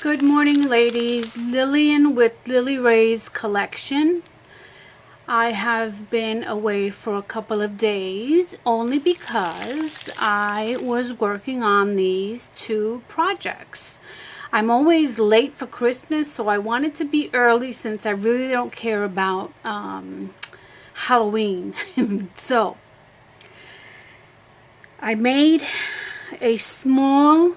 Good morning, ladies. Lillian with Lily Ray's collection. I have been away for a couple of days only because I was working on these two projects. I'm always late for Christmas, so I wanted to be early since I really don't care about Halloween. So I made a small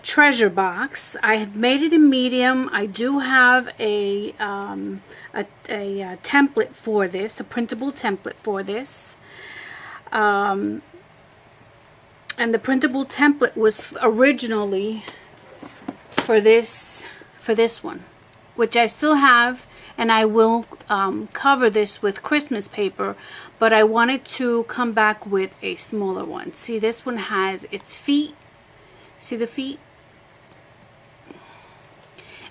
treasure box. I have made it in medium. I do have a template for this, a printable template for this. And the printable template was originally for this one, which I still have, and I will cover this with Christmas paper, but I wanted to come back with a smaller one. See, this one has its feet. See the feet?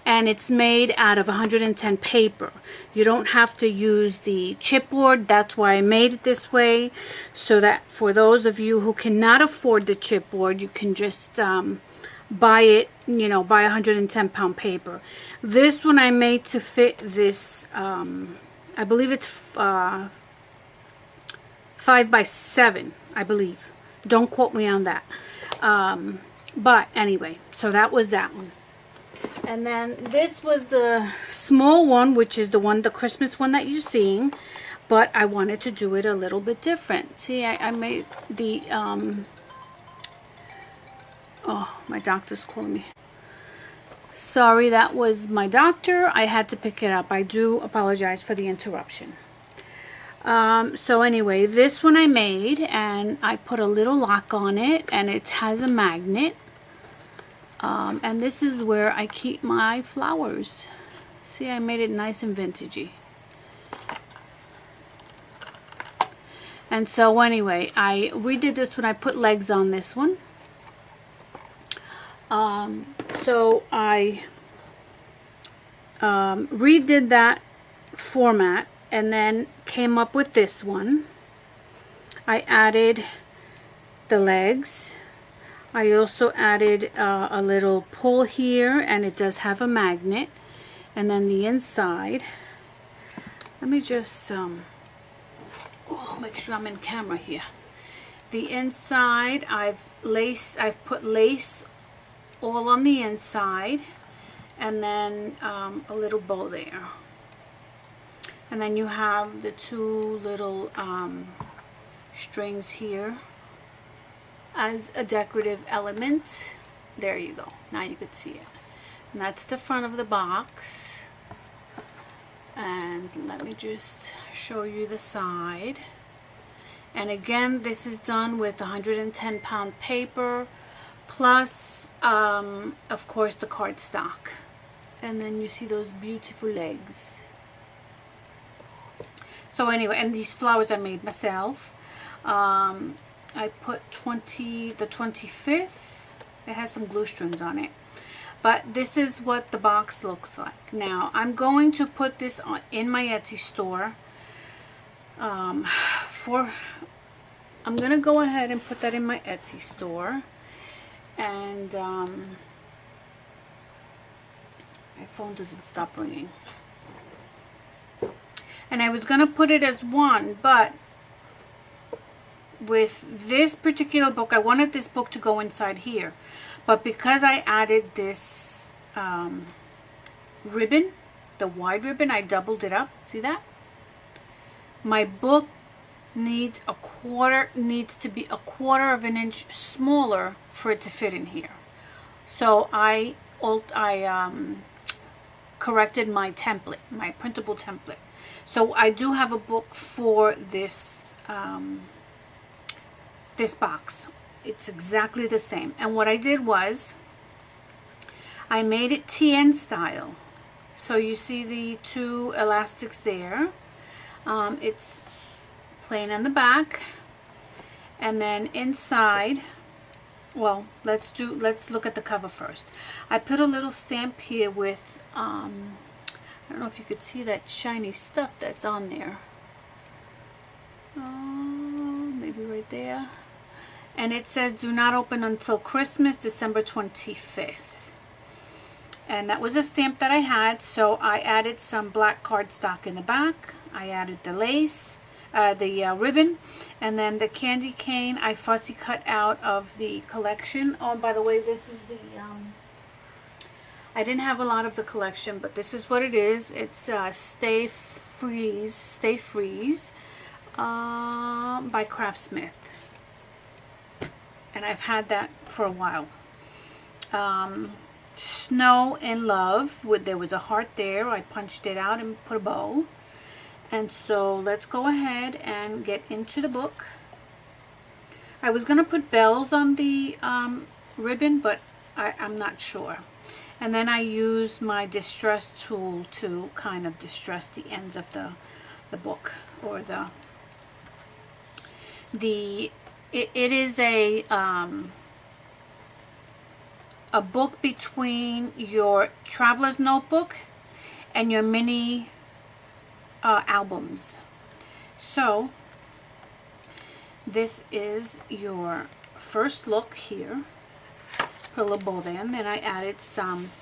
And it's made out of 110 paper. You don't have to use the chipboard. That's why I made it this way, so that for those of you who cannot afford the chipboard, you can just buy it, buy 110 pound paper. This one I made to fit this, I believe it's 5 by 7, I believe. Don't quote me on that. But anyway, so that was that one. And then this was the small one, which is the Christmas one that you're seeing. But I wanted to do it a little bit different. See, I made the, oh, my doctor's calling me. Sorry, that was my doctor. I had to pick it up. I do apologize for the interruption. So anyway, this one I made, and I put a little lock on it, and it has a magnet. And this is where I keep my flowers. See, I made it nice and vintagey. And so anyway, I redid this when I put legs on this one. So I redid that format and then came up with this one. I added the legs. I also added a little pull here, and it does have a magnet. And then the inside, let me just make sure I'm in camera here. The inside, I've put lace all on the inside, and then a little bow there. And then you have the two little strings here as a decorative element. There you go. Now you can see it. And that's the front of the box. And let me just show you the side. And again, this is done with 110 pound paper plus of course the cardstock. And then you see those beautiful legs. So anyway, and these flowers I made myself. I put the 25th. It has some glue strings on it. But this is what the box looks like. Now, I'm going to put this in my Etsy store. I'm going to go ahead and put that in my Etsy store. And my phone doesn't stop ringing. And I was going to put it as one, but with this particular book, I wanted this book to go inside here, but because I added this ribbon, the wide ribbon, I doubled it up. See that? My book needs to be a quarter of an inch smaller for it to fit in here. So I corrected my template, my printable template. So I do have a book for this this box. It's exactly the same. And what I did was I made it TN style. So you see the two elastics there. It's plain on the back, and then inside, well, let's look at the cover first. I put a little stamp here with I don't know if you could see that shiny stuff that's on there. Maybe right there. and it says do not open until Christmas, December 25th. And that was a stamp that I had, so I added some black cardstock in the back. I added the lace, the ribbon, and then the candy cane I fussy cut out of the collection. Oh, and by the way, this is the, I didn't have a lot of the collection, but this is what it is. It's Stay Freeze by Craftsmith. And I've had that for a while. Snow in Love, there was a heart there. I punched it out and put a bow. And so let's go ahead and get into the book. I was going to put bells on the ribbon, but I'm not sure. And then I used my distress tool to kind of distress the ends of the book, or it is a book between your traveler's notebook and your mini albums. So this is your first look here. Put a little bow there, and then I added some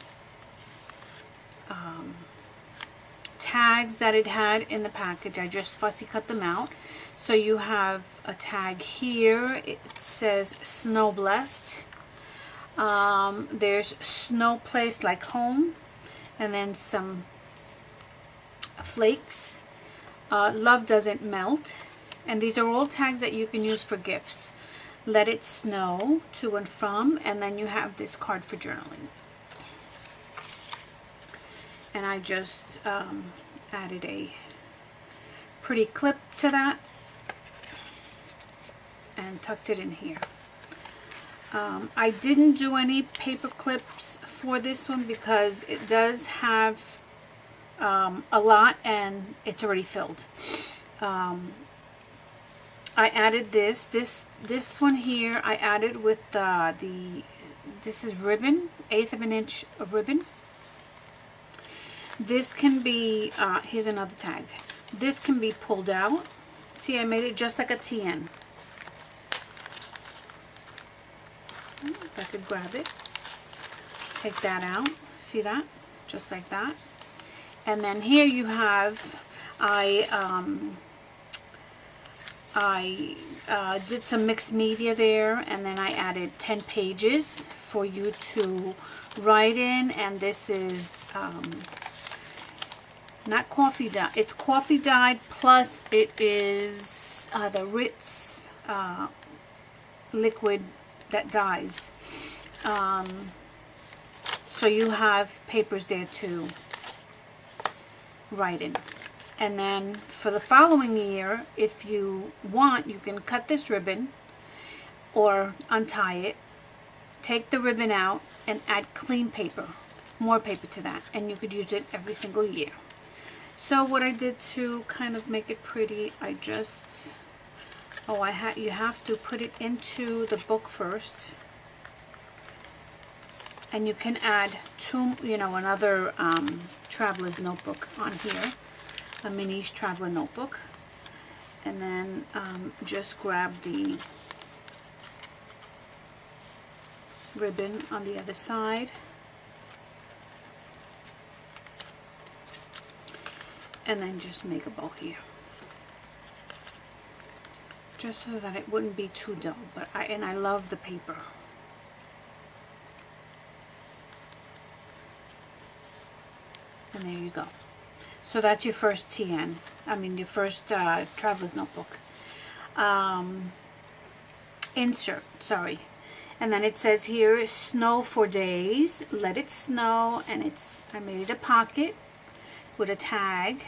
tags that it had in the package. I just fussy cut them out. So you have a tag here. It says Snow Blessed. There's Snow Place Like Home, and then some flakes. Love Doesn't Melt. And these are all tags that you can use for gifts. Let It Snow, To and From, and then you have this card for journaling. And I just added a pretty clip to that and tucked it in here. I didn't do any paper clips for this one because it does have a lot and it's already filled. I added this one here. I added with this is ribbon, 1/8 of an inch of ribbon. This can be, here's another tag. This can be pulled out. See, I made it just like a TN. If I could grab it. Take that out. See that? Just like that. And then here you have, I did some mixed media there, and then I added 10 pages for you to write in, and this is not coffee dye. It's coffee dyed, plus it is the Ritz liquid that dyes. So you have papers there to write in. And then for the following year, if you want, you can cut this ribbon or untie it, take the ribbon out, and add clean paper, more paper to that, and you could use it every single year. So what I did to kind of make it pretty, I just, you have to put it into the book first, and you can add another traveler's notebook on here. A mini traveler notebook, and then just grab the ribbon on the other side, and then just make a bow here, just so that it wouldn't be too dull. But I love the paper. And there you go. So that's your first TN. Your first traveler's notebook. Insert, sorry. And then it says here, Snow for Days, Let It Snow, and I made it a pocket with a tag.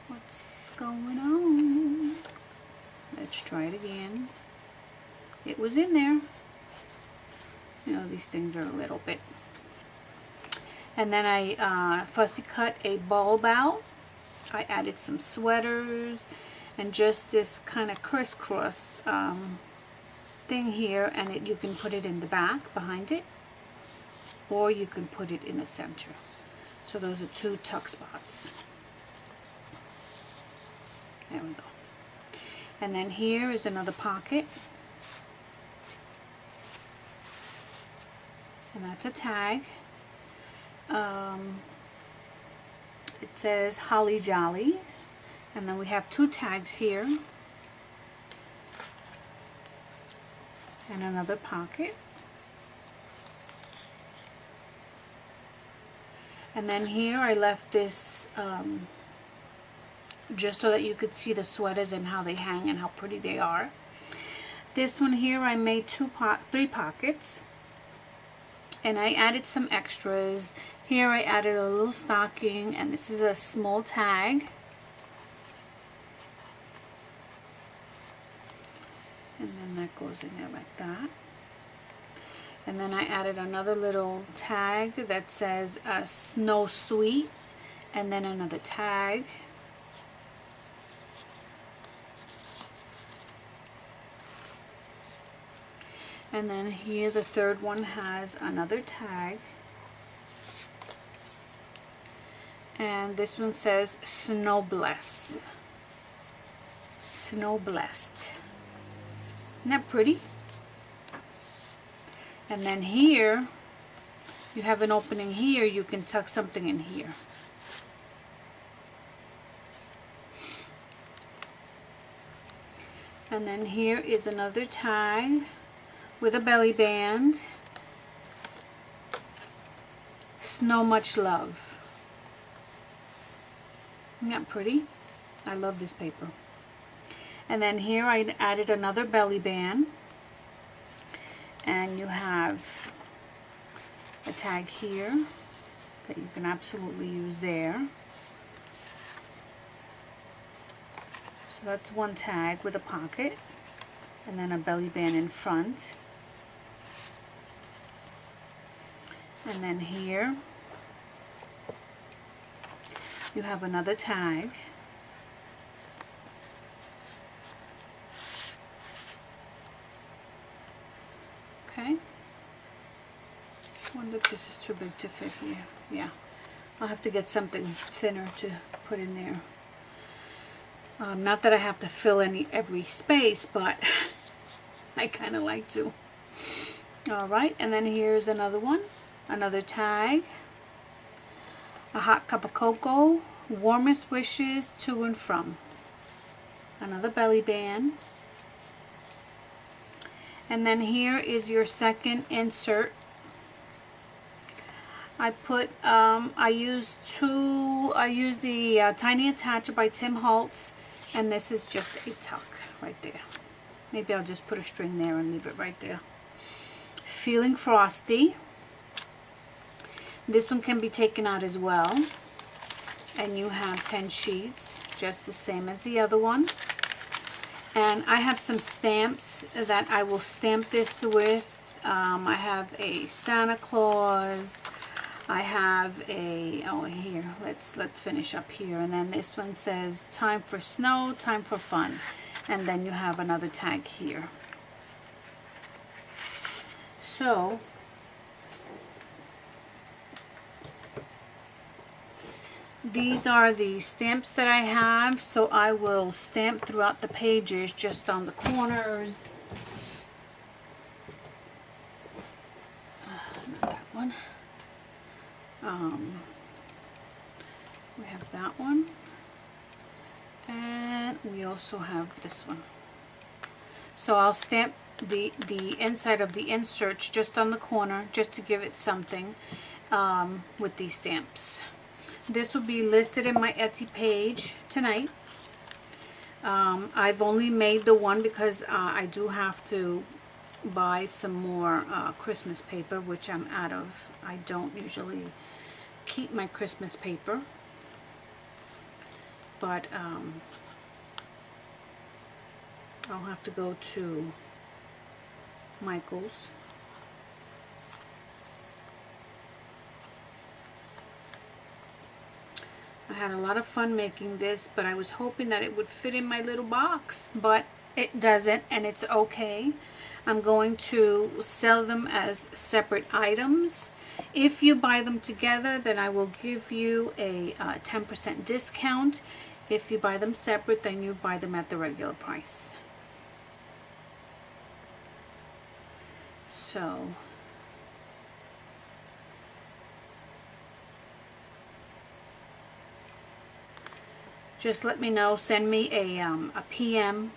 What's going on? Let's try it again. It was in there. These things are a little bit. And then I fussy cut a bulb out. I added some sweaters and just this kind of crisscross thing here, and you can put it in the back behind it, or you can put it in the center. So those are 2 tuck spots. There we go. And then here is another pocket. And that's a tag. It says Holly Jolly. And then we have 2 tags here. And another pocket. And then here I left this just so that you could see the sweaters and how they hang and how pretty they are. This one here I made 3 pockets. And I added some extras. Here I added a little stocking, and this is a small tag. And then that goes in there like that. And then I added another little tag that says Snow Sweet, and then another tag. And then here the third one has another tag. And this one says Snow Bless. Snow Blessed. Isn't that pretty? And then here, you have an opening here, you can tuck something in here. And then here is another tag with a belly band. Snow Much Love. Isn't that pretty? I love this paper. And then here I added another belly band. And you have a tag here that you can absolutely use there. So that's one tag with a pocket. And then a belly band in front. And then here you have another tag. Okay. I wonder if this is too big to fit here. Yeah. I'll have to get something thinner to put in there. Not that I have to fill every space, but I kind of like to. Alright, and then here's another one. Another tag. A hot cup of cocoa. Warmest wishes to and from. Another belly band. And then here is your second insert. I used the Tiny Attacher by Tim Holtz, and this is just a tuck right there. Maybe I'll just put a string there and leave it right there. Feeling Frosty. This one can be taken out as well. And you have 10 sheets, just the same as the other one. And I have some stamps that I will stamp this with. I have a Santa Claus. I have a, oh here, let's finish up here. And then this one says, time for snow, time for fun. And then you have another tag here. So, these are the stamps that I have, so I will stamp throughout the pages, just on the corners. Not that one. We have that one. And we also have this one. So I'll stamp the inside of the inserts just on the corner, just to give it something with these stamps. This will be listed in my Etsy page tonight. I've only made the one because I do have to buy some more Christmas paper, which I'm out of. I don't usually keep my Christmas paper, but I'll have to go to Michael's. I had a lot of fun making this, but I was hoping that it would fit in my little box, but it doesn't, and it's okay. I'm going to sell them as separate items. If you buy them together, then I will give you a 10% discount. If you buy them separate, then you buy them at the regular price. So just let me know. Send me a PM.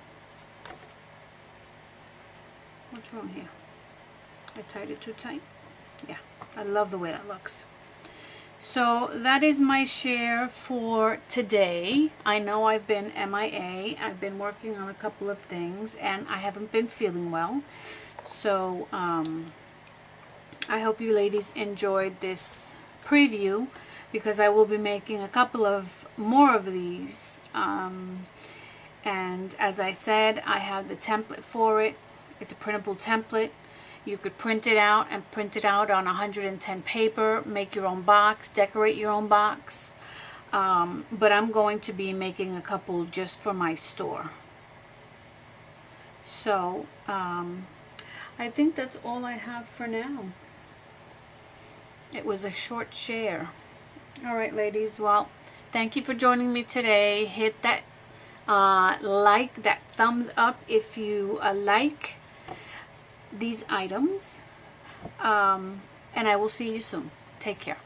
What's wrong here? I tied it too tight. Yeah, I love the way that looks. So that is my share for today. I know I've been MIA. I've been working on a couple of things and I haven't been feeling well. So I hope you ladies enjoyed this preview, because I will be making a couple of more of these. And as I said, I have the template for it. It's a printable template. You could print it out and print it out on 110 paper, make your own box, decorate your own box. But I'm going to be making a couple just for my store. So I think that's all I have for now. It was a short share. All right, ladies. Well, thank you for joining me today. Hit that like, that thumbs up if you like these items. And I will see you soon. Take care.